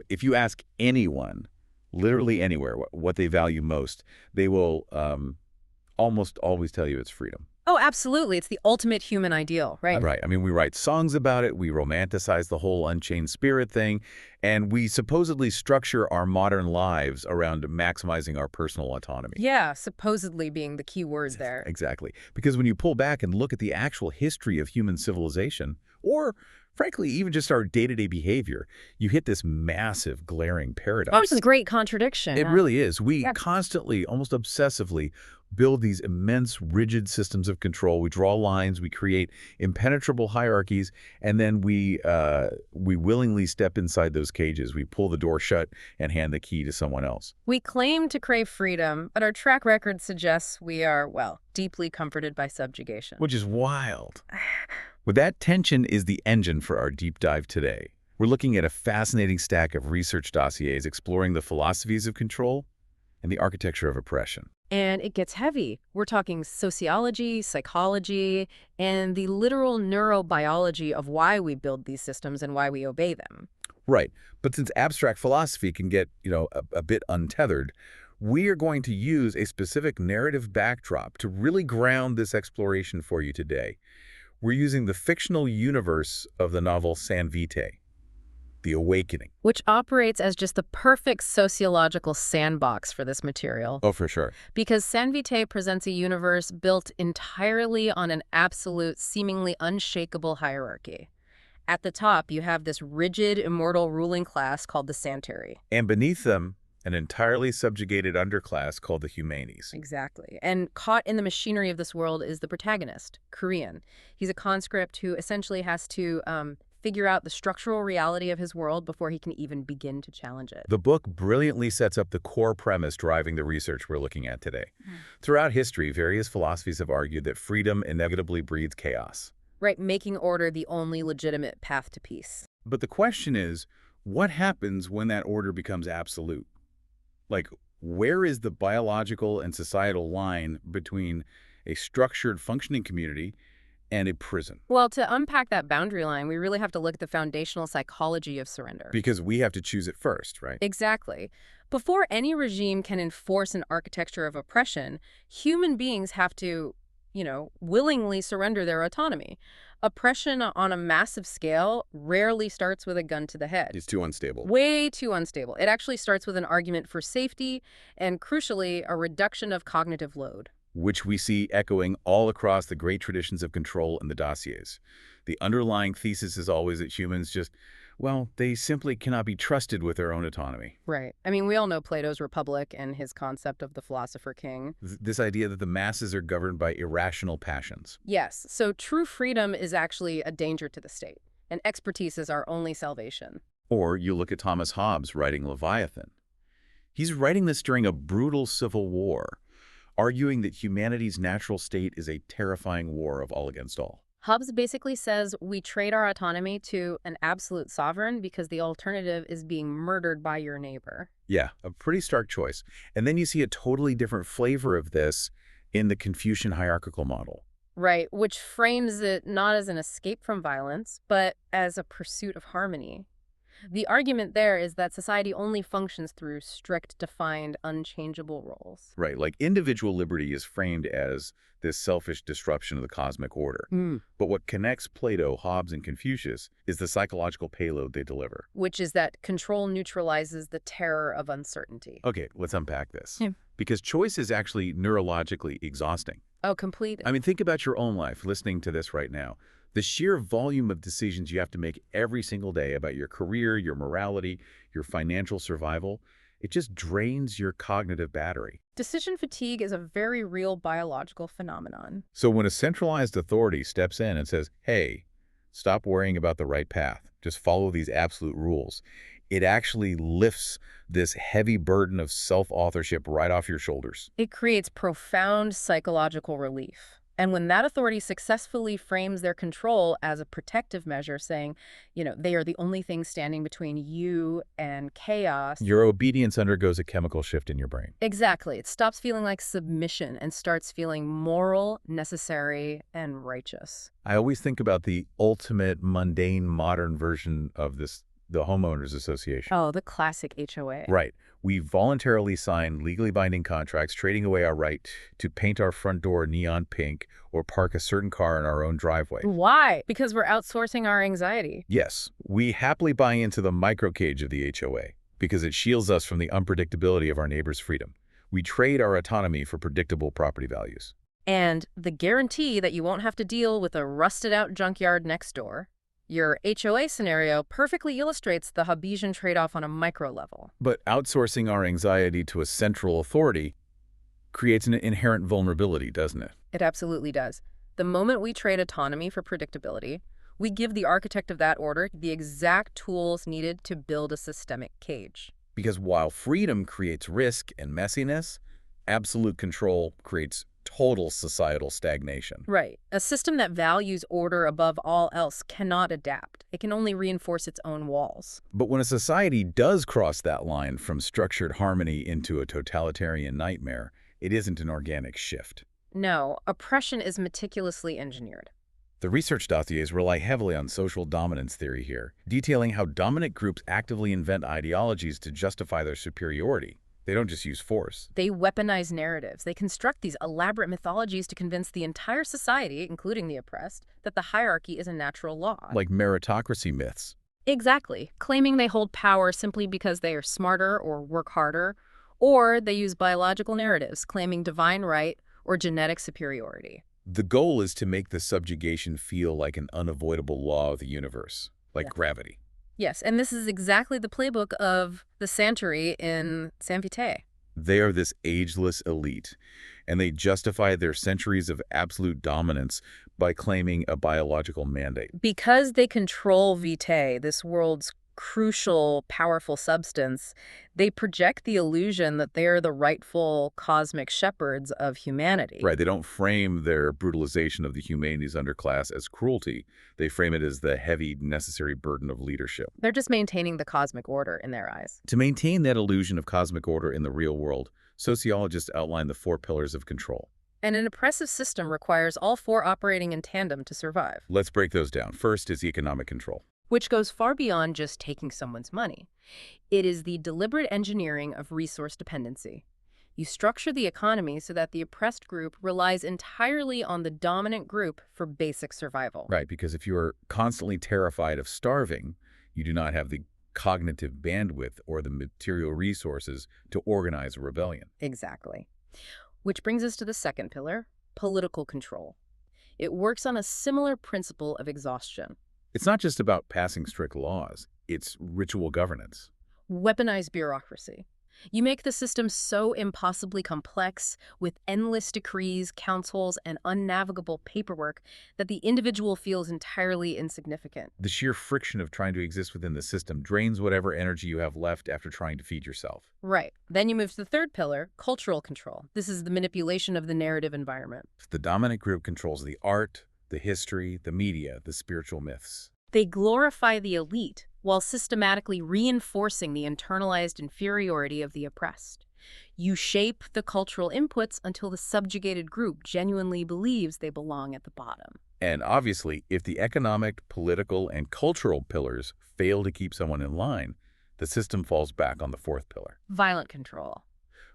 If you ask anyone, literally anywhere, what they value most, they will almost always tell you it's freedom. Oh, absolutely. It's the ultimate human ideal, right? Right. I mean, we write songs about it, we romanticize the whole unchained spirit thing, and we supposedly structure our modern lives around maximizing our personal autonomy. Yeah, supposedly being the key word there. Exactly. Because when you pull back and look at the actual history of human civilization, or frankly, even just our day-to-day behavior, you hit this massive, glaring paradox. Oh, it's a great contradiction. It really is. We Yeah. constantly, almost obsessively, build these immense, rigid systems of control. We draw lines, we create impenetrable hierarchies, and then we willingly step inside those cages. We pull the door shut and hand the key to someone else. We claim to crave freedom, but our track record suggests we are, well, deeply comforted by subjugation. Which is wild. Well, that tension is the engine for our deep dive today. We're looking at a fascinating stack of research dossiers exploring the philosophies of control and the architecture of oppression. And it gets heavy. We're talking sociology, psychology, and the literal neurobiology of why we build these systems and why we obey them. Right. But since abstract philosophy can get, a bit untethered, we are going to use a specific narrative backdrop to really ground this exploration for you today. We're using the fictional universe of the novel San Vitae, The Awakening. Which operates as just the perfect sociological sandbox for this material. Oh, for sure. Because San Vitae presents a universe built entirely on an absolute, seemingly unshakable hierarchy. At the top, you have this rigid, immortal ruling class called the Santeri. And beneath them, an entirely subjugated underclass called the Humanes. Exactly. And caught in the machinery of this world is the protagonist, Korean. He's a conscript who essentially has to figure out the structural reality of his world before he can even begin to challenge it. The book brilliantly sets up the core premise driving the research we're looking at today. Throughout history, various philosophies have argued that freedom inevitably breeds chaos. Right, making order the only legitimate path to peace. But the question is, what happens when that order becomes absolute? Like, where is the biological and societal line between a structured, functioning community and a prison? Well, to unpack that boundary line, we really have to look at the foundational psychology of surrender. Because we have to choose it first, right? Exactly. Before any regime can enforce an architecture of oppression, human beings have to, willingly surrender their autonomy. Oppression on a massive scale rarely starts with a gun to the head. It's too unstable. Way too unstable. It actually starts with an argument for safety and, crucially, a reduction of cognitive load. Which we see echoing all across the great traditions of control in the dossiers. The underlying thesis is always that humans they simply cannot be trusted with their own autonomy. Right. I mean, we all know Plato's Republic and his concept of the philosopher king. This idea that the masses are governed by irrational passions. Yes. So true freedom is actually a danger to the state, and expertise is our only salvation. Or you look at Thomas Hobbes writing Leviathan. He's writing this during a brutal civil war, arguing that humanity's natural state is a terrifying war of all against all. Hobbes basically says we trade our autonomy to an absolute sovereign because the alternative is being murdered by your neighbor. Yeah, a pretty stark choice. And then you see a totally different flavor of this in the Confucian hierarchical model. Right, which frames it not as an escape from violence, but as a pursuit of harmony. The argument there is that society only functions through strict, defined, unchangeable roles. Right, like individual liberty is framed as this selfish disruption of the cosmic order. But what connects Plato, Hobbes, and Confucius is the psychological payload they deliver. Which is that control neutralizes the terror of uncertainty. Okay, let's unpack this. Because choice is actually neurologically exhausting. Oh, completely. I mean, think about your own life listening to this right now. The sheer volume of decisions you have to make every single day about your career, your morality, your financial survival, it just drains your cognitive battery. Decision fatigue is a very real biological phenomenon. So when a centralized authority steps in and says, hey, stop worrying about the right path, just follow these absolute rules, it actually lifts this heavy burden of self-authorship right off your shoulders. It creates profound psychological relief. And when that authority successfully frames their control as a protective measure, saying, they are the only thing standing between you and chaos. Your obedience undergoes a chemical shift in your brain. Exactly. It stops feeling like submission and starts feeling moral, necessary, and righteous. I always think about the ultimate mundane modern version of this the homeowners association. Oh, the classic HOA. Right. We voluntarily sign legally binding contracts, trading away our right to paint our front door neon pink or park a certain car in our own driveway. Why? Because we're outsourcing our anxiety. Yes, we happily buy into the microcage of the HOA because it shields us from the unpredictability of our neighbor's freedom. We trade our autonomy for predictable property values. And the guarantee that you won't have to deal with a rusted-out junkyard next door. Your HOA scenario perfectly illustrates the Hobbesian trade-off on a micro level. But outsourcing our anxiety to a central authority creates an inherent vulnerability, doesn't it? It absolutely does. The moment we trade autonomy for predictability, we give the architect of that order the exact tools needed to build a systemic cage. Because while freedom creates risk and messiness, absolute control creates total societal stagnation. Right. A system that values order above all else cannot adapt. It can only reinforce its own walls. But when a society does cross that line from structured harmony into a totalitarian nightmare, it isn't an organic shift. No, oppression is meticulously engineered. The research dossiers rely heavily on social dominance theory here, detailing how dominant groups actively invent ideologies to justify their superiority. They don't just use force. They weaponize narratives. They construct these elaborate mythologies to convince the entire society, including the oppressed, that the hierarchy is a natural law. Like meritocracy myths. Exactly. Claiming they hold power simply because they are smarter or work harder, or they use biological narratives claiming divine right or genetic superiority. The goal is to make the subjugation feel like an unavoidable law of the universe, like gravity. Yes, and this is exactly the playbook of the Santery in San Vitae. They are this ageless elite, and they justify their centuries of absolute dominance by claiming a biological mandate. Because they control vitae, this world's crucial, powerful substance, they project the illusion that they're the rightful cosmic shepherds of humanity. Right, they don't frame their brutalization of the humanities underclass as cruelty. They frame it as the heavy, necessary burden of leadership. They're just maintaining the cosmic order in their eyes. To maintain that illusion of cosmic order in the real world, sociologists outline the 4 pillars of control. And an oppressive system requires all 4 operating in tandem to survive. Let's break those down. First is economic control. Which goes far beyond just taking someone's money. It is the deliberate engineering of resource dependency. You structure the economy so that the oppressed group relies entirely on the dominant group for basic survival. Right, because if you are constantly terrified of starving, you do not have the cognitive bandwidth or the material resources to organize a rebellion. Exactly. Which brings us to the second pillar, political control. It works on a similar principle of exhaustion. It's not just about passing strict laws. It's ritual governance. Weaponized bureaucracy. You make the system so impossibly complex with endless decrees, councils, and unnavigable paperwork that the individual feels entirely insignificant. The sheer friction of trying to exist within the system drains whatever energy you have left after trying to feed yourself. Right. Then you move to the third pillar, cultural control. This is the manipulation of the narrative environment. The dominant group controls the art, the history, the media, the spiritual myths. They glorify the elite while systematically reinforcing the internalized inferiority of the oppressed. You shape the cultural inputs until the subjugated group genuinely believes they belong at the bottom. And obviously, if the economic, political, and cultural pillars fail to keep someone in line, the system falls back on the 4th pillar. Violent control.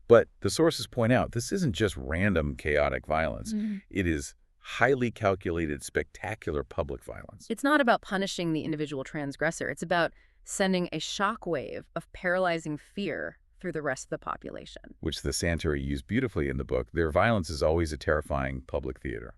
But the sources point out this isn't just random, chaotic violence. It is highly calculated, spectacular public violence. It's not about punishing the individual transgressor. It's about sending a shockwave of paralyzing fear through the rest of the population. Which the Santery use beautifully in the book. Their violence is always a terrifying public theater.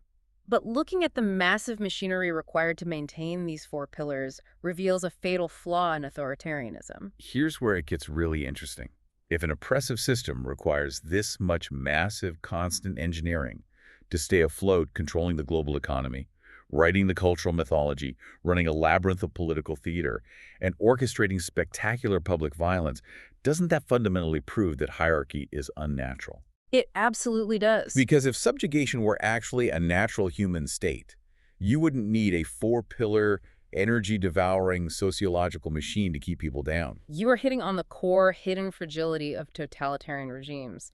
But looking at the massive machinery required to maintain these 4 pillars reveals a fatal flaw in authoritarianism. Here's where it gets really interesting. If an oppressive system requires this much massive, constant engineering to stay afloat, controlling the global economy, writing the cultural mythology, running a labyrinth of political theater, and orchestrating spectacular public violence, doesn't that fundamentally prove that hierarchy is unnatural? It absolutely does. Because if subjugation were actually a natural human state, you wouldn't need a 4-pillar, energy-devouring sociological machine to keep people down. You are hitting on the core hidden fragility of totalitarian regimes.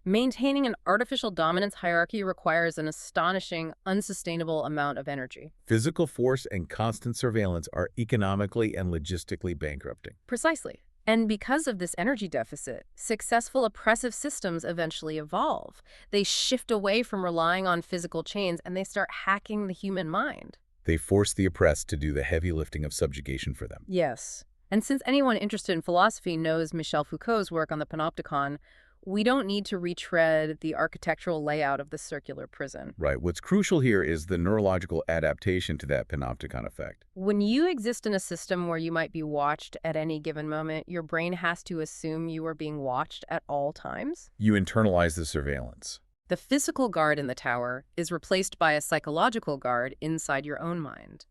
Maintaining an artificial dominance hierarchy requires an astonishing, unsustainable amount of energy. Physical force and constant surveillance are economically and logistically bankrupting. Precisely. And because of this energy deficit, successful oppressive systems eventually evolve. They shift away from relying on physical chains and they start hacking the human mind. They force the oppressed to do the heavy lifting of subjugation for them. Yes. And since anyone interested in philosophy knows Michel Foucault's work on the panopticon, we don't need to retread the architectural layout of the circular prison. Right. What's crucial here is the neurological adaptation to that panopticon effect. When you exist in a system where you might be watched at any given moment, your brain has to assume you are being watched at all times. You internalize the surveillance. The physical guard in the tower is replaced by a psychological guard inside your own mind.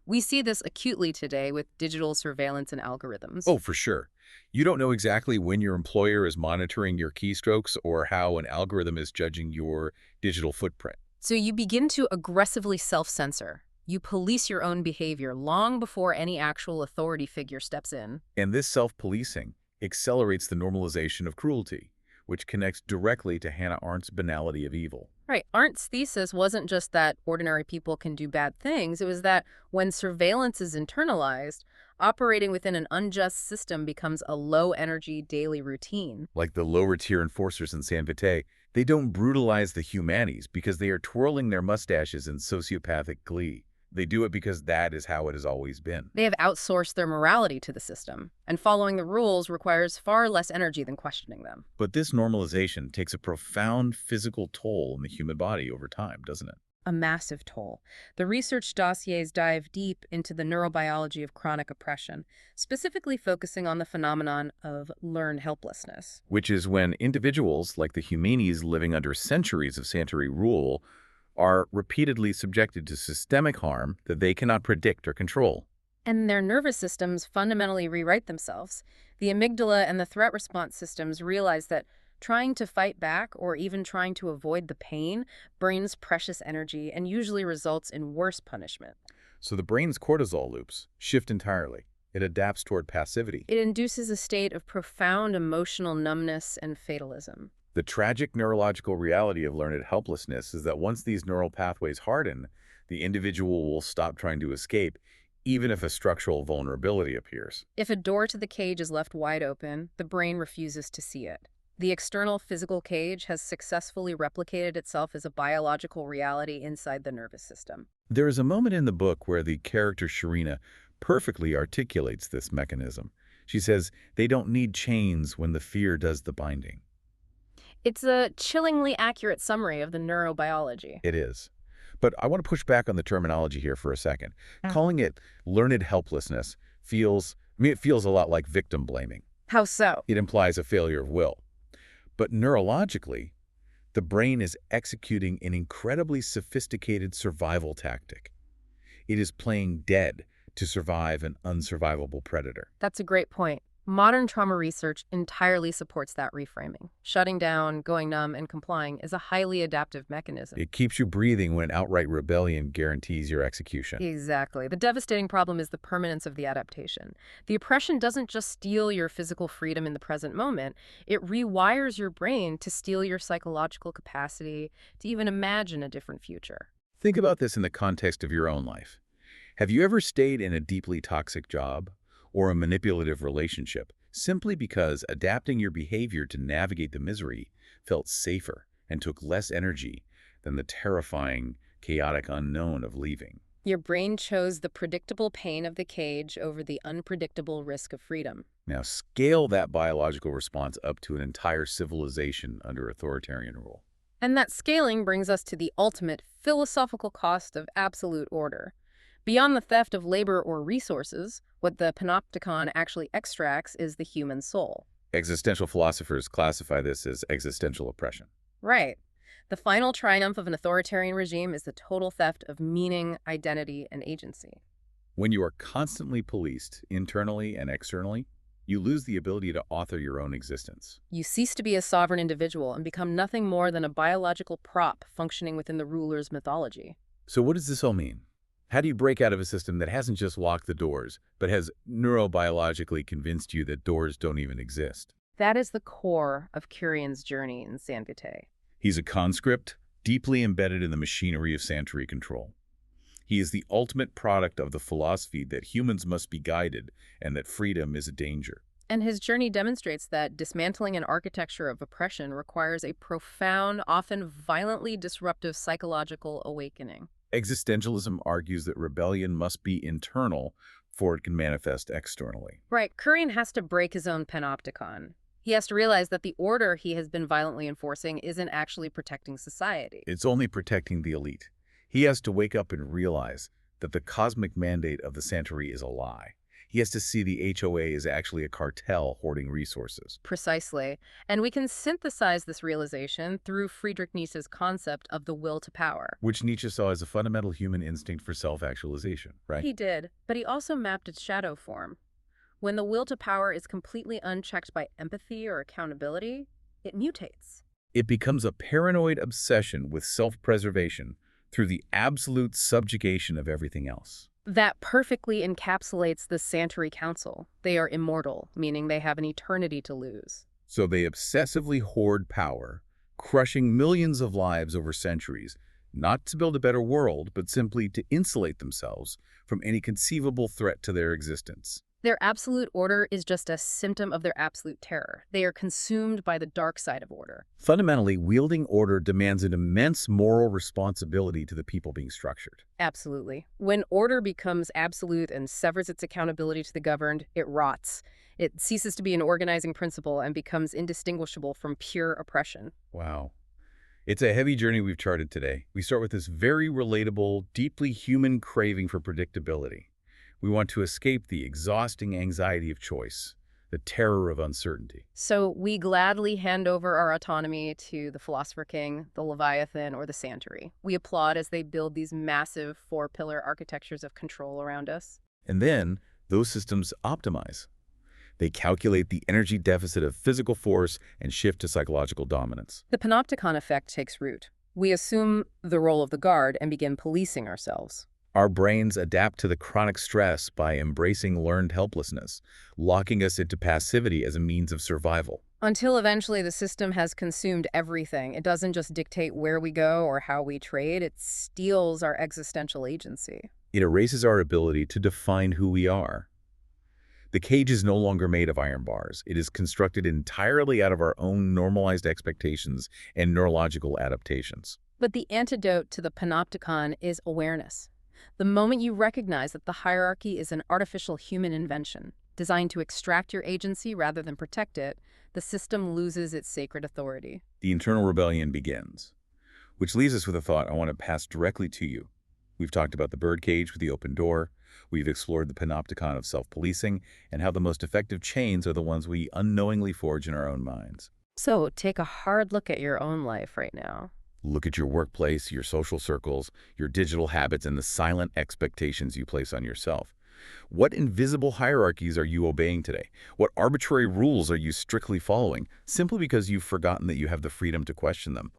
We see this acutely today with digital surveillance and algorithms. Oh, for sure. You don't know exactly when your employer is monitoring your keystrokes or how an algorithm is judging your digital footprint. So you begin to aggressively self-censor. You police your own behavior long before any actual authority figure steps in. And this self-policing accelerates the normalization of cruelty, which connects directly to Hannah Arendt's banality of evil. Right. Arendt's thesis wasn't just that ordinary people can do bad things. It was that when surveillance is internalized, operating within an unjust system becomes a low-energy daily routine. Like the lower-tier enforcers in San Vitae, they don't brutalize the humanities because they are twirling their mustaches in sociopathic glee. They do it because that is how it has always been. They have outsourced their morality to the system, and following the rules requires far less energy than questioning them. But this normalization takes a profound physical toll on the human body over time, doesn't it? A massive toll. The research dossiers dive deep into the neurobiology of chronic oppression, specifically focusing on the phenomenon of learned helplessness. Which is when individuals, like the humanities living under centuries of Sanitary rule, are repeatedly subjected to systemic harm that they cannot predict or control. And their nervous systems fundamentally rewrite themselves. The amygdala and the threat response systems realize that trying to fight back or even trying to avoid the pain burns precious energy and usually results in worse punishment. So the brain's cortisol loops shift entirely. It adapts toward passivity. It induces a state of profound emotional numbness and fatalism. The tragic neurological reality of learned helplessness is that once these neural pathways harden, the individual will stop trying to escape, even if a structural vulnerability appears. If a door to the cage is left wide open, the brain refuses to see it. The external physical cage has successfully replicated itself as a biological reality inside the nervous system. There is a moment in the book where the character Sharina perfectly articulates this mechanism. She says, they don't need chains when the fear does the binding. It's a chillingly accurate summary of the neurobiology. It is. But I want to push back on the terminology here for a second. Calling it learned helplessness it feels a lot like victim blaming. How so? It implies a failure of will. But neurologically, the brain is executing an incredibly sophisticated survival tactic. It is playing dead to survive an unsurvivable predator. That's a great point. Modern trauma research entirely supports that reframing. Shutting down, going numb, and complying is a highly adaptive mechanism. It keeps you breathing when outright rebellion guarantees your execution. Exactly. The devastating problem is the permanence of the adaptation. The oppression doesn't just steal your physical freedom in the present moment, it rewires your brain to steal your psychological capacity to even imagine a different future. Think about this in the context of your own life. Have you ever stayed in a deeply toxic job or a manipulative relationship simply because adapting your behavior to navigate the misery felt safer and took less energy than the terrifying, chaotic unknown of leaving? Your brain chose the predictable pain of the cage over the unpredictable risk of freedom. Now scale that biological response up to an entire civilization under authoritarian rule. And that scaling brings us to the ultimate philosophical cost of absolute order. Beyond the theft of labor or resources, what the panopticon actually extracts is the human soul. Existential philosophers classify this as existential oppression. Right. The final triumph of an authoritarian regime is the total theft of meaning, identity, and agency. When you are constantly policed, internally and externally, you lose the ability to author your own existence. You cease to be a sovereign individual and become nothing more than a biological prop functioning within the ruler's mythology. So what does this all mean? How do you break out of a system that hasn't just locked the doors, but has neurobiologically convinced you that doors don't even exist? That is the core of Curian's journey in San Vitae. He's a conscript, deeply embedded in the machinery of Sanitary control. He is the ultimate product of the philosophy that humans must be guided and that freedom is a danger. And his journey demonstrates that dismantling an architecture of oppression requires a profound, often violently disruptive psychological awakening. Existentialism argues that rebellion must be internal before it can manifest externally. Right, Curian has to break his own panopticon. He has to realize that the order he has been violently enforcing isn't actually protecting society. It's only protecting the elite. He has to wake up and realize that the cosmic mandate of the Sanitary is a lie. He has to see the HOA is actually a cartel hoarding resources. Precisely. And we can synthesize this realization through Friedrich Nietzsche's concept of the will to power. Which Nietzsche saw as a fundamental human instinct for self-actualization, right? He did, but he also mapped its shadow form. When the will to power is completely unchecked by empathy or accountability, it mutates. It becomes a paranoid obsession with self-preservation through the absolute subjugation of everything else. That perfectly encapsulates the Sanitary Council. They are immortal, meaning they have an eternity to lose. So they obsessively hoard power, crushing millions of lives over centuries, not to build a better world, but simply to insulate themselves from any conceivable threat to their existence. Their absolute order is just a symptom of their absolute terror. They are consumed by the dark side of order. Fundamentally, wielding order demands an immense moral responsibility to the people being structured. Absolutely. When order becomes absolute and severs its accountability to the governed, it rots. It ceases to be an organizing principle and becomes indistinguishable from pure oppression. Wow. It's a heavy journey we've charted today. We start with this very relatable, deeply human craving for predictability. We want to escape the exhausting anxiety of choice, the terror of uncertainty. So we gladly hand over our autonomy to the Philosopher King, the Leviathan, or the Sanitary. We applaud as they build these massive four-pillar architectures of control around us. And then, those systems optimize. They calculate the energy deficit of physical force and shift to psychological dominance. The panopticon effect takes root. We assume the role of the guard and begin policing ourselves. Our brains adapt to the chronic stress by embracing learned helplessness, locking us into passivity as a means of survival. Until eventually the system has consumed everything. It doesn't just dictate where we go or how we trade, it steals our existential agency. It erases our ability to define who we are. The cage is no longer made of iron bars. It is constructed entirely out of our own normalized expectations and neurological adaptations. But the antidote to the panopticon is awareness. The moment you recognize that the hierarchy is an artificial human invention, designed to extract your agency rather than protect it, the system loses its sacred authority. The internal rebellion begins. Which leaves us with a thought I want to pass directly to you. We've talked about the birdcage with the open door. We've explored the panopticon of self-policing and how the most effective chains are the ones we unknowingly forge in our own minds. So take a hard look at your own life right now. Look at your workplace, your social circles, your digital habits, and the silent expectations you place on yourself. What invisible hierarchies are you obeying today? What arbitrary rules are you strictly following, simply because you've forgotten that you have the freedom to question them?